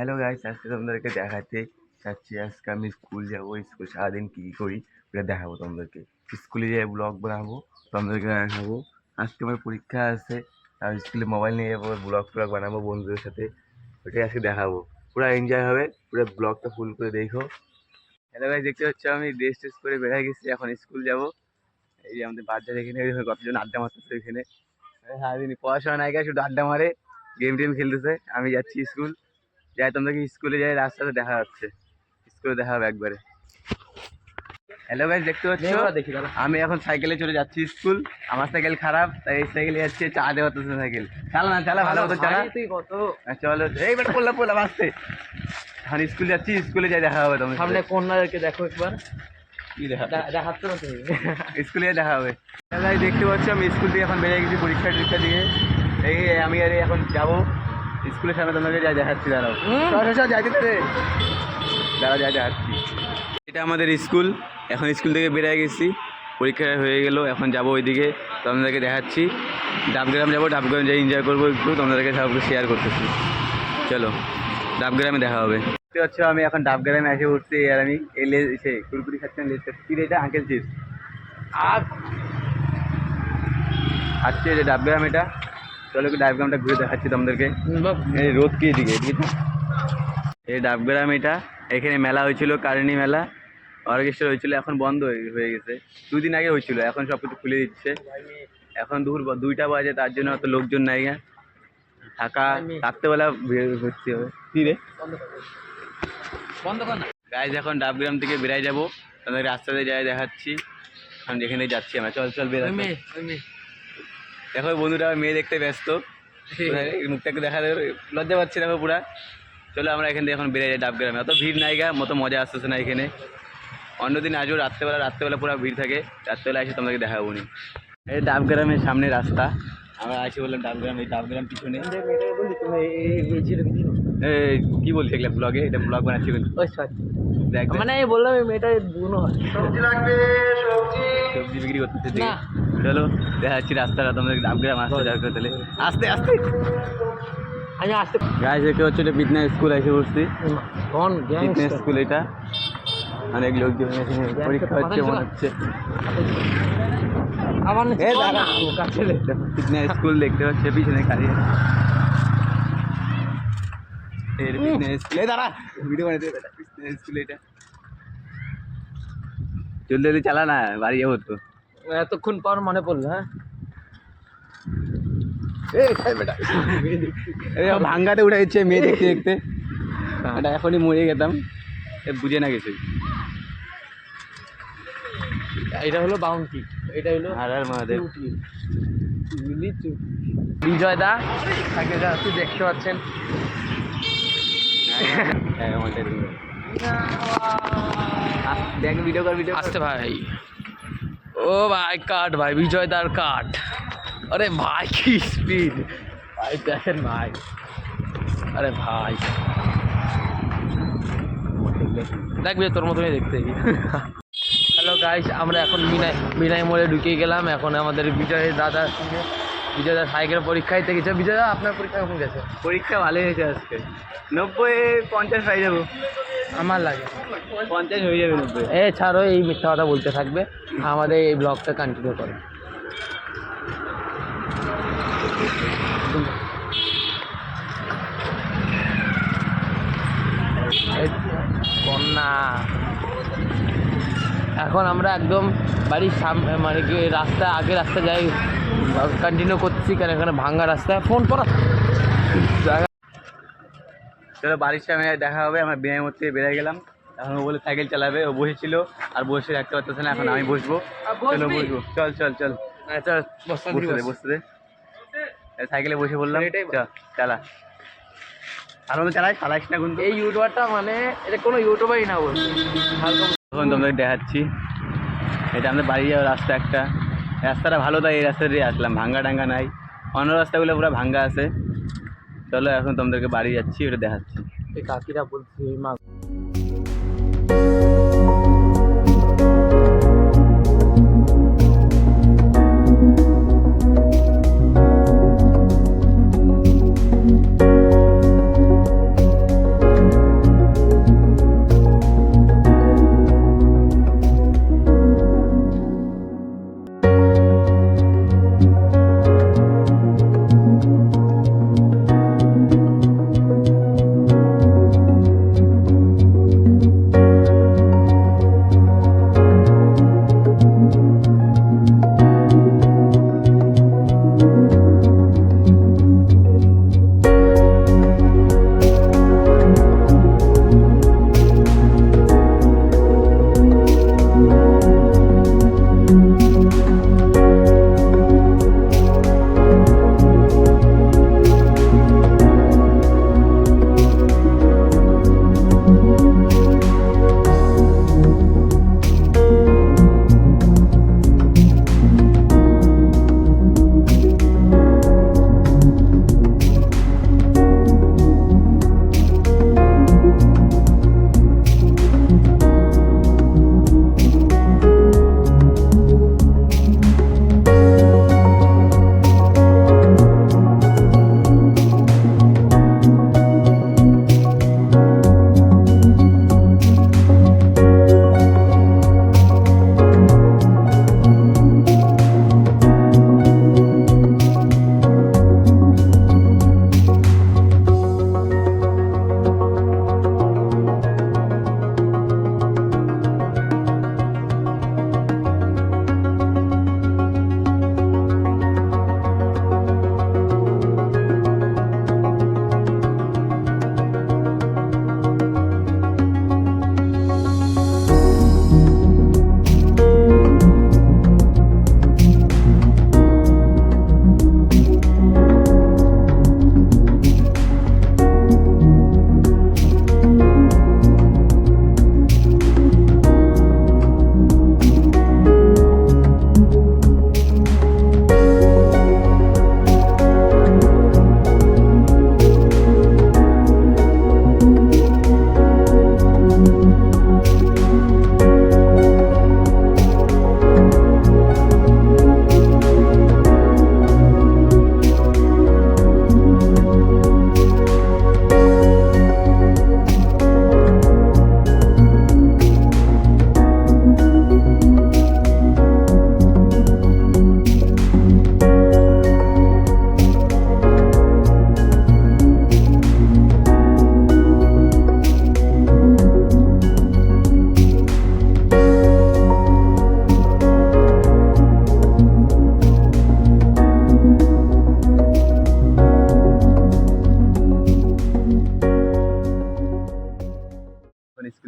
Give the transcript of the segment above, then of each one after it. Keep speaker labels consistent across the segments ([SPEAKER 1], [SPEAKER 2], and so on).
[SPEAKER 1] Hello guys, আজকে তোমাদেরকে দেখাতে চাচ্ছি আজকে আমি স্কুল যাবো। স্কুল সারাদিন কী কী করি ওটা দেখাবো তোমাদেরকে। স্কুলে যেয়ে ব্লগ বানাবো, তোমাদেরকে দেখাবো। আজকে আমার পরীক্ষা আছে, আর স্কুলে মোবাইল নিয়ে যাবো, ব্লগ বানাবো বন্ধুদের সাথে। ওটাই আজকে দেখাবো। পুরো এনজয় হবে, পুরো ব্লগটা ফুল করে দেখো। হ্যালো গাইস, দেখতে পাচ্ছ আমি ড্রেস টেস করে বেরিয়ে গেছি, এখন স্কুল যাবো। এই যে আমাদের বাচ্চারা এখানে কতজন আড্ডা মারতেছে এখানে। সারাদিন পড়াশোনা নাই, শুধু আড্ডা মারে, গেম টেম খেলতেছে। আমি যাচ্ছি স্কুল যাই, তোমাদেরকে স্কুলে যাই, রাস্তাতে দেখা যাচ্ছে। স্কুলে দেখা হবে একবারে। হ্যালো গাইস, দেখতে পাচ্ছ আমি এখন সাইকেলে চলে যাচ্ছি স্কুল। আমার সাইকেল খারাপ, তাই এই সাইকেলে যাচ্ছে, চালাতে পারতেছে সাইকেল। চালা না, চালা ভালো মতো চালা। চলো, এই বেটা পড়লাম আসতে। এখন স্কুল যাচ্ছি, স্কুলে যাই দেখা হবে। তোমার
[SPEAKER 2] সামনে কন্যাদেরকে দেখো একবার।
[SPEAKER 1] কি দেখা
[SPEAKER 2] দেখাচ্ছ না তুমি?
[SPEAKER 1] স্কুলে যাই দেখা হবে। গাইস দেখতে পাচ্ছ আমি স্কুল থেকে এখন বেরিয়ে গেছি পরীক্ষা দিয়ে। এই আমি আর এখন যাবো স্কুলের সামনে, তোমাকে যাই দেখাচ্ছি। দাঁড়াও যাইতে দাঁড়া, যাই দেখাচ্ছি। এটা আমাদের স্কুল। এখন স্কুল থেকে বেরিয়ে গেছি, পরীক্ষা হয়ে গেল, এখন যাব ওইদিকে, তোমাদেরকে দেখাচ্ছি। ডাবগ্রাম যাবো, ডাবগ্রাম যাই এনজয় করবো একটু, তোমাদেরকে সব শেয়ার করতেছি। চলো ডাবগ্রামে দেখা হবে। দেখতে পাচ্ছ আমি এখন ডাবগ্রামে এসে উঠছি, আর আমি এই সে কুরকুরি খাচ্ছেন, লেজ খাচ্ছি। এটা আঙ্কেল চিপস আর আজকে যে ডাবগ্রাম, এটা চলো একটু ডাবগ্রামটা ঘুরে দেখাচ্ছি তোমাদেরকে। এই রোদ কি এদিকে এই ডাবগ্রাম, এটা এখানে মেলা হয়েছিল, কারণী মেলা, অর্কেস্ট্রা হয়েছিল, এখন বন্ধ হয়ে গেছে। 2 দিন আগে হয়েছিল, এখন সব কিছু খুলে দিচ্ছে। এখন দুপুর 2টা বাজে, তার জন্য অত লোকজন নাই। রাত্রেবেলা হচ্ছে কি রে গাইজ। এখন ডাবগ্রাম থেকে বেরাই যাবো, তাদের রাস্তাতে যাই দেখাচ্ছি। আমি যেখানে যাচ্ছি আমরা, চল বেরোই। দেখো বন্ধুরা মেয়ে দেখতে ব্যস্ত, মুখটাকে দেখা দেবে, লজ্জা পাচ্ছে দেখো পুরা। চলো আমরা এখান থেকে এখন বেরিয়ে যাই ডাবগ্রামে। অত ভিড় নাই গা, মতো মজা আসতেছে না এখানে। অন্যদিন আজও রাত্রেবেলা পুরো ভিড় থাকে। রাত্রেবেলা এসে তোমাদেরকে দেখাবো নি। এই ডাবগ্রামের সামনে রাস্তা, আমরা আসি বললাম ডাবগ্রাম। এই ডাবগ্রাম পিছনে কি বলছি এগুলো ব্লগে, এটা ব্লগ বানাচ্ছি
[SPEAKER 2] মানে বললাম এই মেয়েটা দুনো হয়,
[SPEAKER 1] সবজি বিক্রি করতেছে। চলো দেখাচ্ছি রাস্তাটা তোমাদের। ডাবগ্রাম আসতে যাবে তাহলে আস্তে আস্তে।
[SPEAKER 2] আমি আসতে
[SPEAKER 1] গাইজ দেখতে হচ্ছে এটা বিটনা স্কুল এসে বসছি। বিটনা স্কুল, এটা অনেক লোকজন এখানে পরীক্ষা হচ্ছে মনে হচ্ছে। বিটনা স্কুল দেখতে পাচ্ছে পিছনে খালিয়ে। দাঁড়া ভিডিও বানাতে স্কুল, এটা জলদি চালা না, বাড়ি যাবো তো।
[SPEAKER 2] এতক্ষণ পর মনে পড়লো। হ্যাঁ
[SPEAKER 1] ভাঙ্গাতে উঠে যাচ্ছে মেয়ে দেখতে দেখতে। এটা এখনই মরে গেতাম, বুঝে না গেছে।
[SPEAKER 2] এটা হলো বাউন্টি, এটা হলো
[SPEAKER 1] আর মহাদেব।
[SPEAKER 2] বিজয় দা তাকে আপনি দেখতে পাচ্ছেন।
[SPEAKER 1] দেখ ভিডিও কর, ভিডিও
[SPEAKER 2] আসতে ভাই। ও ভাই কাট ভাই, বিজয় দার কাট। আরে ভাই কি স্পিড ভাই, দেখেন ভাই। আরে ভাই দেখবি তোর মতনই দেখতে। হ্যালো গাইস, আমরা এখন মিনাই মোড়ে ঢুকে গেলাম। এখন আমাদের বিজয় দাদার সাইকেলের পরীক্ষা দিতে গেছে। বিজয় দা আপনার পরীক্ষা কখন গেছে?
[SPEAKER 1] পরীক্ষা ভালোই হয়েছে আজকে। 90-50 পাই যাবো
[SPEAKER 2] আমার লাগে।
[SPEAKER 1] 50 হয়ে যাবে। 90
[SPEAKER 2] ছাড়ো, এই মিথ্যা কথা বলতে থাকবে। আমাদের এই ব্লগটা কন্টিনিউ করো। কন্যা এখন আমরা একদম বাড়ির সামনে, মানে কি রাস্তা যাই কন্টিনিউ করছি, কারণ এখানে ভাঙ্গা রাস্তা। ফোন করা
[SPEAKER 1] চলো বাড়ির সামনে দেখা হবে। আমরা বিনয় মোড় থেকে বেরিয়ে গেলাম। এখন ও বলে সাইকেল চালাবে, ও বসেছিল আর বসে রাখতে পারতেছে না। এখন আমি বসবো। চলো বসবো, চল বসতে সাইকেলে বসে বললাম চালা। আর চালাইস না কিন্তু।
[SPEAKER 2] এই ইউটিউবারটা মানে এটা কোনো ইউটিউবারই না বল।
[SPEAKER 1] এখন তোমাদের দেখাচ্ছি, এটা আমাদের বাড়ি যাওয়ার রাস্তা। একটা রাস্তাটা ভালো, তাই এই রাস্তা দিয়ে আসলাম। ভাঙ্গা টাঙ্গা নাই, অন্য রাস্তাগুলো পুরো ভাঙ্গা আছে। চলো এখন তোমাদেরকে বাড়ি যাচ্ছি, ওটা দেখাচ্ছি।
[SPEAKER 2] এই কাকিরা বলছি মা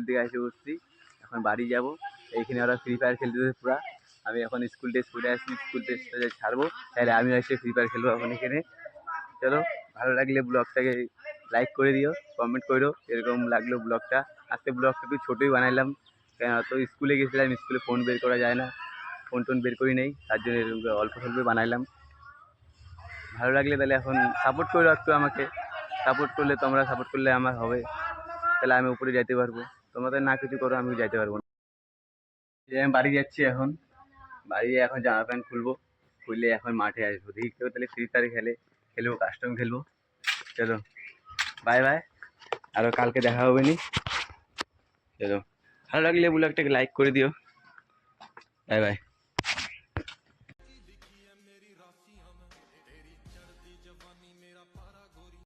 [SPEAKER 1] স্কুল থেকে এসে উঠছি, এখন বাড়ি যাব। এইখানে ওরা ফ্রি ফায়ার খেলতেছে পুরা। আমি এখন স্কুল ড্রেস পরে আসছি, স্কুল ড্রেসটা ছাড়বো, তাহলে আমিও এসে ফ্রি ফায়ার খেলবো এখন এখানে। চলো, ভালো লাগলে ব্লগটাকে লাইক করে দিও, কমেন্ট করো এরকম লাগলো ব্লগটা। আজকে ব্লগটা একটু ছোটোই বানাইলাম, কেন তো স্কুলে গেছিলাম, স্কুলে ফোন বের করা যায় না, ফোন টোন বের করি নেই, তার জন্য এরকম অল্প স্বল্প বানাইলাম। ভালো লাগলে তাহলে এখন সাপোর্ট করো একটু আমাকে, সাপোর্ট করলে তোমরা সাপোর্ট করলে আমার হবে, তাহলে আমি উপরে যেতে পারবো। তোমাদের না কিছু করো আমি যেতে পারবো না। আমি বাড়ি যাচ্ছি এখন, বাড়ি গিয়ে এখন জামা প্যান্ট খুলবো, খুললে এখন মাঠে আসবো, দেখি কেউ তাহলে ফ্রি ফায়ার খেলবো, কাস্টম খেলবো। চলো বাই বাই, আরও কালকে দেখা হবে নি। চলো, ভালো লাগলে ব্লগটাকে লাইক করে দিও। Bye bye.